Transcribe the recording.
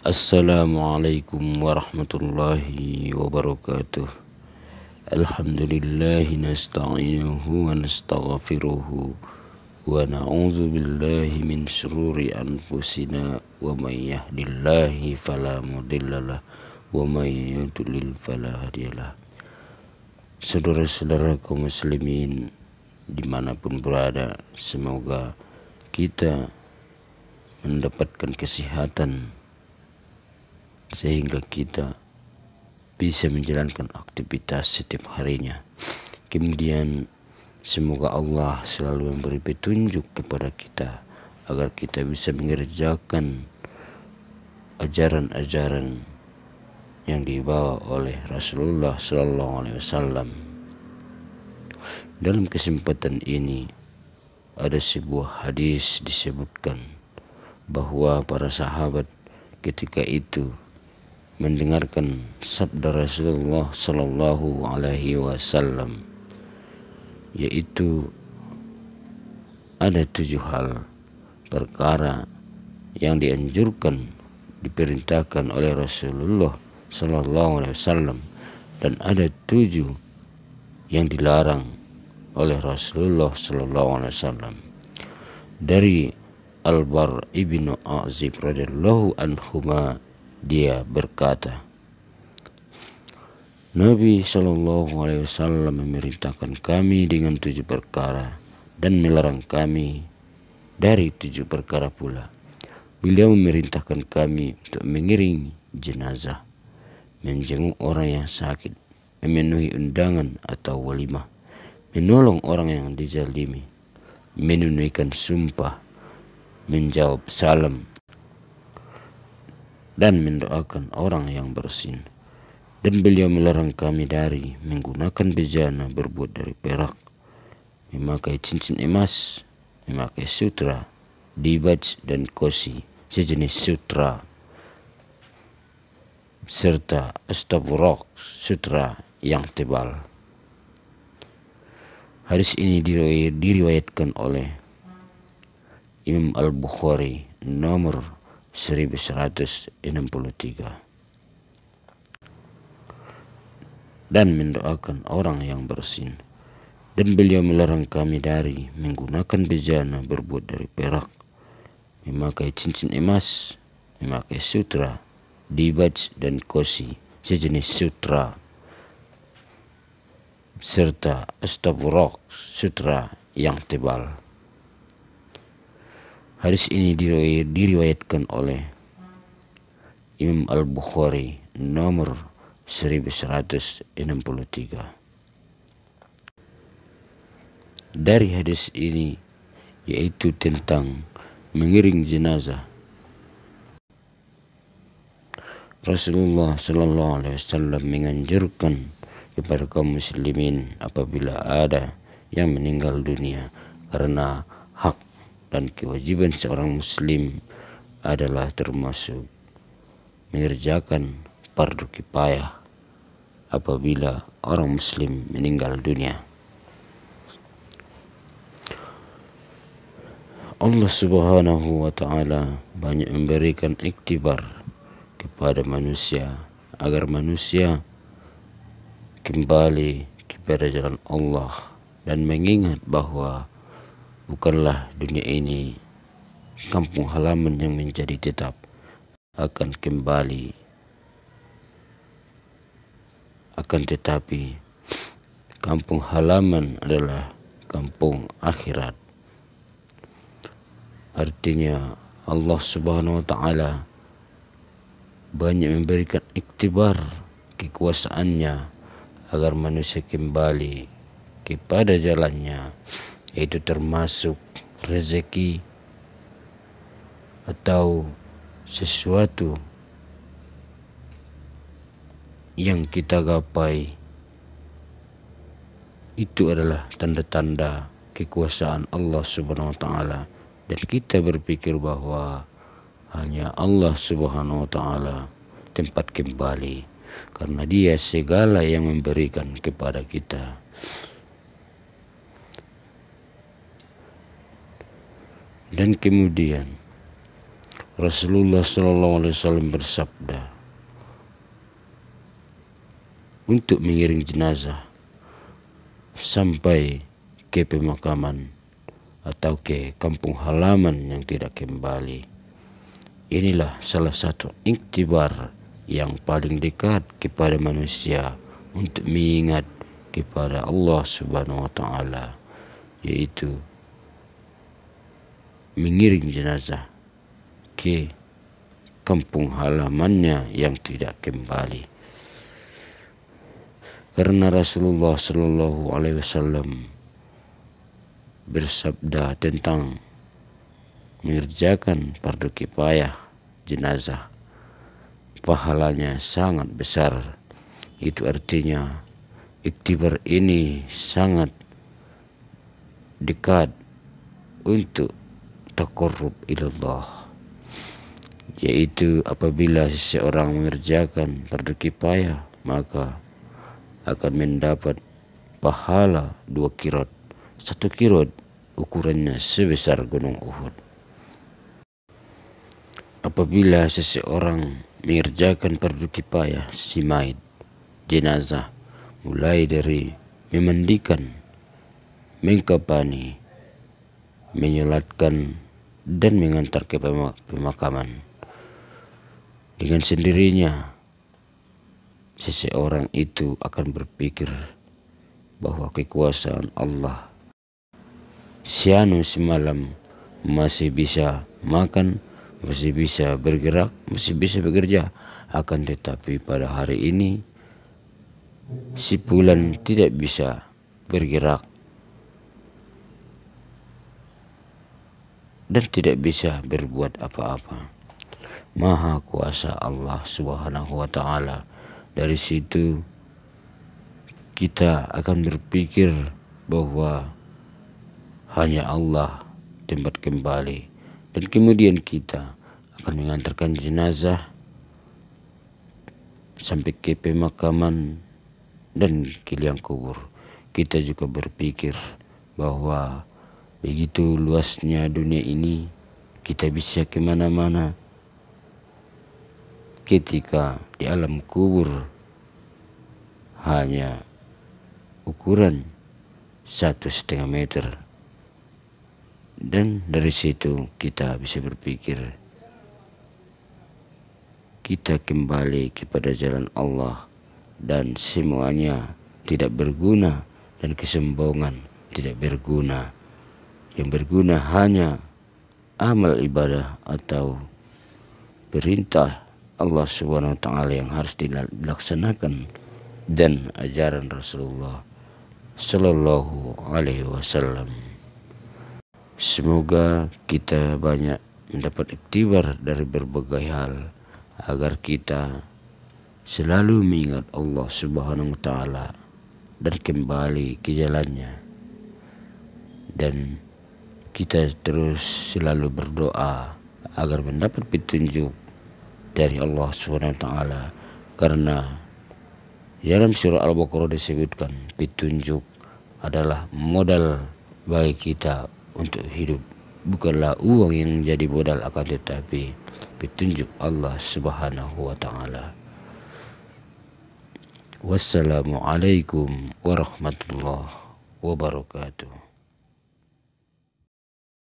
Assalamualaikum warahmatullahi wabarakatuh. Alhamdulillahi nasta'inuhu wa nastaghfiruhu wa na'udzu billahi min syururi anfusina wa may yahdihillahu fala mudhillalah wa may yudlil fala hadiyalah. Saudara-saudara kaum muslimin dimanapun berada, semoga kita mendapatkan kesehatan sehingga kita bisa menjalankan aktivitas setiap harinya. Kemudian semoga Allah selalu memberi petunjuk kepada kita agar kita bisa mengerjakan ajaran-ajaran yang dibawa oleh Rasulullah SAW. Dalam kesempatan ini ada sebuah hadis disebutkan bahwa para sahabat ketika itu mendengarkan sabda Rasulullah Sallallahu Alaihi Wasallam, yaitu ada 7 hal perkara yang dianjurkan, diperintahkan oleh Rasulullah Sallallahu Alaihi Wasallam, dan ada 7 yang dilarang oleh Rasulullah Sallallahu Alaihi Wasallam. Dari Al-Bar ibnu Azib radhiyallahu anhuma, dia berkata, Nabi Shallallahu Alaihi Wasallam memerintahkan kami dengan 7 perkara dan melarang kami dari 7 perkara pula. Beliau memerintahkan kami untuk mengiringi jenazah, menjenguk orang yang sakit, memenuhi undangan atau walimah, menolong orang yang dizalimi, menunaikan sumpah, menjawab salam, dan mendoakan orang yang bersin. Dan beliau melarang kami dari menggunakan bejana berbuat dari perak, memakai cincin emas, memakai sutra, dibaj dan kosi sejenis sutra, serta astabrok, sutra yang tebal. Hadis ini diriwayatkan oleh Imam Al-Bukhari nomor 1163. Dan mendoakan orang yang bersin. Dan beliau melarang kami dari menggunakan bejana berbuat dari perak, memakai cincin emas, memakai sutra, dibaj dan kosi sejenis sutra, serta astabrok, sutra yang tebal. Hadis ini diriwayatkan oleh Imam Al-Bukhari nomor 1163. Dari hadis ini yaitu tentang mengiring jenazah, Rasulullah Sallallahu Alaihi Wasallam menganjurkan kepada kaum muslimin apabila ada yang meninggal dunia, karena hak dan kewajiban seorang muslim adalah termasuk mengerjakan fardu kifayah apabila orang muslim meninggal dunia. Allah Subhanahu wa Ta'ala banyak memberikan iktibar kepada manusia agar manusia kembali kepada jalan Allah dan mengingat bahwa bukanlah dunia ini kampung halaman yang menjadi tetap, akan kembali. Akan tetapi kampung halaman adalah kampung akhirat. Artinya Allah Subhanahu wa Ta'ala banyak memberikan iktibar kekuasaannya agar manusia kembali kepada jalannya, yaitu termasuk rezeki atau sesuatu yang kita gapai. Itu adalah tanda-tanda kekuasaan Allah Subhanahu wa Ta'ala, dan kita berpikir bahwa hanya Allah Subhanahu wa Ta'ala tempat kembali, karena Dia segala yang memberikan kepada kita. Dan kemudian Rasulullah SAW bersabda, untuk mengiring jenazah sampai ke pemakaman atau ke kampung halaman yang tidak kembali. Inilah salah satu iktibar yang paling dekat kepada manusia untuk mengingat kepada Allah Subhanahu wa Ta'ala, yaitu mengiring jenazah ke kampung halamannya yang tidak kembali. Karena Rasulullah SAW bersabda tentang mengerjakan fardu kifayah jenazah, pahalanya sangat besar. Itu artinya iktibar ini sangat dekat untuk taqarrub ilallah, yaitu apabila seseorang mengerjakan fardu kifayah maka akan mendapat pahala 2 qiraat. 1 qiraat ukurannya sebesar gunung Uhud. Apabila seseorang mengerjakan fardu kifayah simaid jenazah, mulai dari memandikan, mengkafani, menyolatkan dan mengantar ke pemakaman, dengan sendirinya seseorang itu akan berpikir bahwa kekuasaan Allah, sianu semalam masih bisa makan, masih bisa bergerak, masih bisa bekerja, akan tetapi pada hari ini si fulan tidak bisa bergerak dan tidak bisa berbuat apa-apa. Maha kuasa Allah Subhanahu wa Ta'ala. Dari situ kita akan berpikir bahwa hanya Allah tempat kembali, dan kemudian kita akan mengantarkan jenazah sampai ke pemakaman dan ke liang kubur. Kita juga berpikir bahwa begitu luasnya dunia ini, kita bisa kemana-mana. Ketika di alam kubur hanya ukuran 1,5 meter, dan dari situ kita bisa berpikir kita kembali kepada jalan Allah dan semuanya tidak berguna, dan kesombongan tidak berguna. Yang berguna hanya amal ibadah atau perintah Allah Subhanahu wa Ta'ala yang harus dilaksanakan, dan ajaran Rasulullah Sallallahu Alaihi Wasallam. Semoga kita banyak mendapat iktibar dari berbagai hal, agar kita selalu mengingat Allah Subhanahu wa Ta'ala dan kembali ke jalannya, dan kita terus selalu berdoa agar mendapat petunjuk dari Allah Subhanahu wa Ta'ala, karena dalam surah Al-Baqarah disebutkan petunjuk adalah modal bagi kita untuk hidup. Bukanlah uang yang menjadi modal, akan tetapi petunjuk Allah Subhanahu wa Ta'ala. Wassalamualaikum warahmatullahi wabarakatuh.